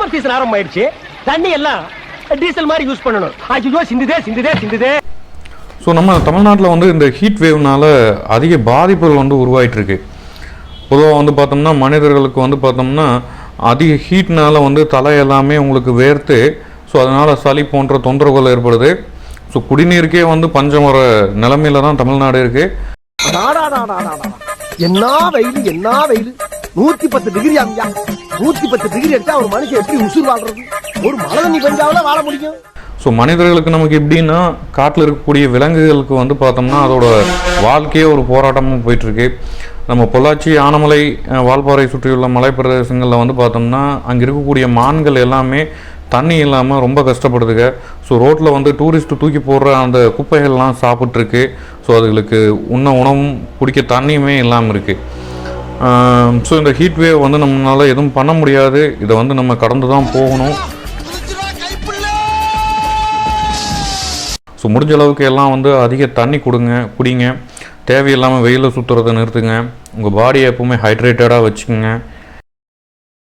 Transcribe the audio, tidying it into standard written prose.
Summer season ஆரம்பமாயிடுச்சு. தண்ணி எல்லாம் diesel மாதிரி யூஸ் பண்ணணும். ஐயோ சிந்துதே. ஸோ நம்ம தமிழ்நாட்டில் வந்து இந்த ஹீட் வேவ்னால அதிக பாதிப்புகள் வந்து உருவாயிட்டு இருக்கு. பொதுவாக வந்து பார்த்தோம்னா மனிதர்களுக்கு வந்து பார்த்தோம்னா அதிக ஹீட்னால வந்து தலை எல்லாமே உங்களுக்கு வேர்த்து, ஸோ அதனால் சளி போன்ற தொந்தரவுகள் ஏற்படுது. ஸோ குடிநீருக்கே வந்து பஞ்சம் வர நிலைமையில தான் தமிழ்நாடு இருக்கு. என்ன வெயில் 110 டிகிரி அங்க 110 டிகிரி அடிச்சா ஒரு மனுஷன் எப்படி உசுர் வாழ்றது? ஒரு மழை தண்ணி பெஞ்சாவில வாழ முடியும். ஸோ மனிதர்களுக்கு நமக்கு எப்படின்னா காட்டில் இருக்கக்கூடிய விலங்குகளுக்கு வந்து பார்த்தோம்னா அதோட வாழ்க்கையே ஒரு போராட்டமாக போயிட்டுருக்கு. நம்ம பொள்ளாச்சி, ஆனமலை, வால்பாறை சுற்றியுள்ள மலைப்பிரதேசங்களில் வந்து பார்த்தோம்னா அங்கே இருக்கக்கூடிய மான்கள் எல்லாமே தண்ணி இல்லாமல் ரொம்ப கஷ்டப்படுதுங்க. ஸோ ரோட்டில் வந்து டூரிஸ்ட்டு தூக்கி போடுற அந்த குப்பைகள்லாம் சாப்பிட்ருக்கு. ஸோ அதுகளுக்கு உண்ண உணவும் குடிக்க தண்ணியுமே இல்லாமல் இருக்குது. ஸோ இந்த ஹீட் வேவ் வந்து நம்மளால் எதுவும் பண்ண முடியாது. இதை வந்து நம்ம கடந்து தான் போகணும். ஸோ முடிஞ்ச அளவுக்கு எல்லாம் வந்து அதிக தண்ணி குடிங்க. தேவையில்லாமல் வெயிலில் சுற்றுறதை நிறுத்துங்க. உங்கள் பாடியை எப்பவுமே ஹைட்ரேட்டடாக வச்சுக்கோங்க.